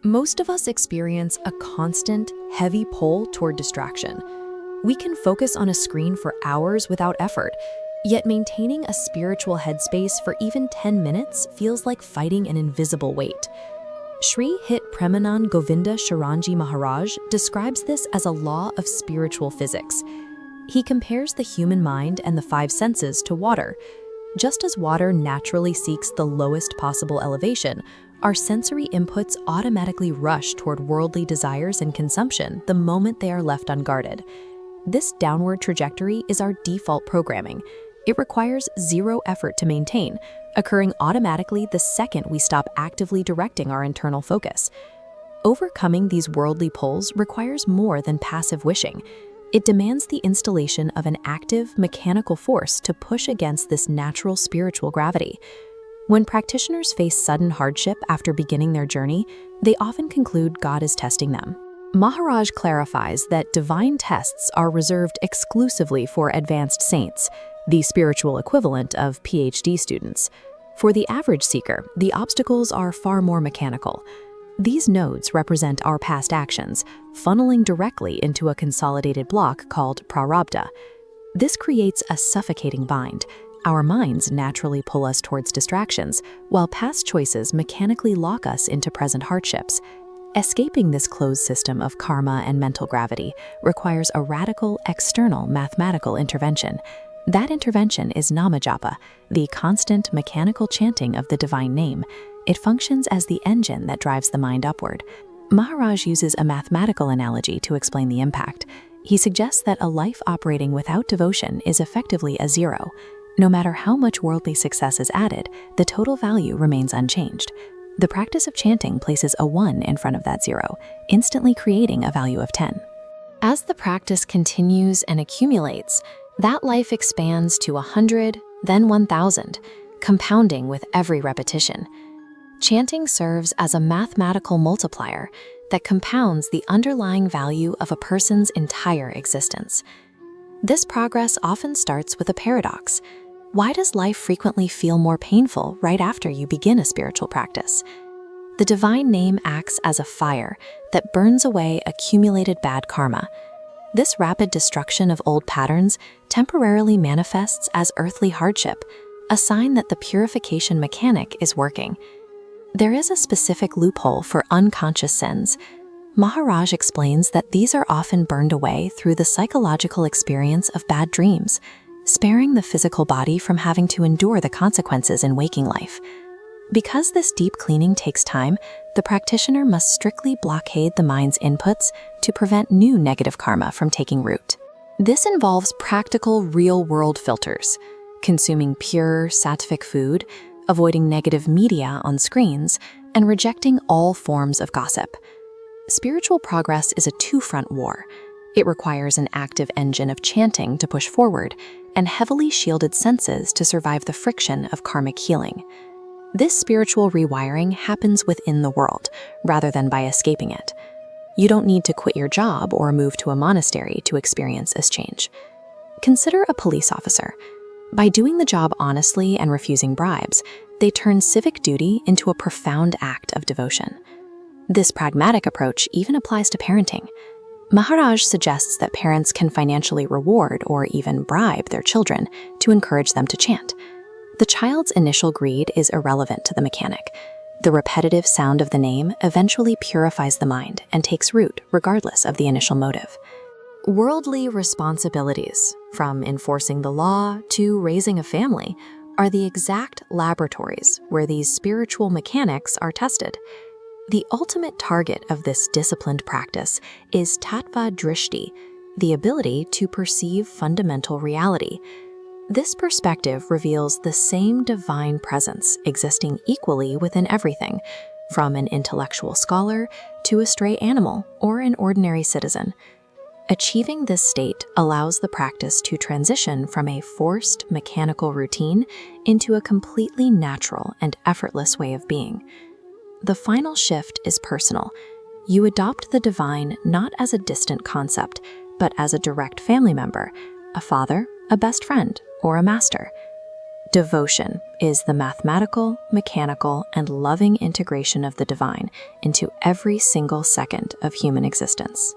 Most of us experience a constant, heavy pull toward distraction. We can focus on a screen for hours without effort, yet maintaining a spiritual headspace for even 10 minutes feels like fighting an invisible weight. Sri Hit Premanand Govinda Sharanji Maharaj describes this as a law of spiritual physics. He compares the human mind and the five senses to water. Just as water naturally seeks the lowest possible elevation, our sensory inputs automatically rush toward worldly desires and consumption the moment they are left unguarded. This downward trajectory is our default programming. It requires zero effort to maintain, occurring automatically the second we stop actively directing our internal focus. Overcoming these worldly pulls requires more than passive wishing. It demands the installation of an active, mechanical force to push against this natural spiritual gravity. When practitioners face sudden hardship after beginning their journey, they often conclude God is testing them. Maharaj clarifies that divine tests are reserved exclusively for advanced saints, the spiritual equivalent of PhD students. For the average seeker, the obstacles are far more mechanical. These nodes represent our past actions, funneling directly into a consolidated block called prarabdha. This creates a suffocating bind. Our minds naturally pull us towards distractions, while past choices mechanically lock us into present hardships. Escaping this closed system of karma and mental gravity requires a radical, external mathematical intervention. That intervention is nama japa, the constant mechanical chanting of the divine name. It functions as the engine that drives the mind upward. Maharaj uses a mathematical analogy to explain the impact. He suggests that a life operating without devotion is effectively a zero. No matter how much worldly success is added, the total value remains unchanged. The practice of chanting places a 1 in front of that 0, instantly creating a value of 10. As the practice continues and accumulates, that life expands to 100, then 1,000, compounding with every repetition. Chanting serves as a mathematical multiplier that compounds the underlying value of a person's entire existence. This progress often starts with a paradox. Why does life frequently feel more painful right after you begin a spiritual practice? The divine name acts as a fire that burns away accumulated bad karma. This rapid destruction of old patterns temporarily manifests as earthly hardship, a sign that the purification mechanic is working. There is a specific loophole for unconscious sins. Maharaj explains that these are often burned away through the psychological experience of bad dreams, sparing the physical body from having to endure the consequences in waking life. Because this deep cleaning takes time, the practitioner must strictly blockade the mind's inputs to prevent new negative karma from taking root. This involves practical, real-world filters, consuming pure, sattvic food, avoiding negative media on screens, and rejecting all forms of gossip. Spiritual progress is a two-front war. It requires an active engine of chanting to push forward, and heavily shielded senses to survive the friction of karmic healing. This spiritual rewiring happens within the world, rather than by escaping it. You don't need to quit your job or move to a monastery to experience this change. Consider a police officer. By doing the job honestly and refusing bribes, they turn civic duty into a profound act of devotion. This pragmatic approach even applies to parenting. Maharaj suggests that parents can financially reward or even bribe their children to encourage them to chant. The child's initial greed is irrelevant to the mechanic. The repetitive sound of the name eventually purifies the mind and takes root regardless of the initial motive. Worldly responsibilities, from enforcing the law to raising a family, are the exact laboratories where these spiritual mechanics are tested. The ultimate target of this disciplined practice is tattva drishti, the ability to perceive fundamental reality. This perspective reveals the same divine presence existing equally within everything, from an intellectual scholar to a stray animal or an ordinary citizen. Achieving this state allows the practice to transition from a forced mechanical routine into a completely natural and effortless way of being. The final shift is personal. You adopt the divine not as a distant concept, but as a direct family member, a father, a best friend, or a master. Devotion is the mathematical, mechanical, and loving integration of the divine into every single second of human existence.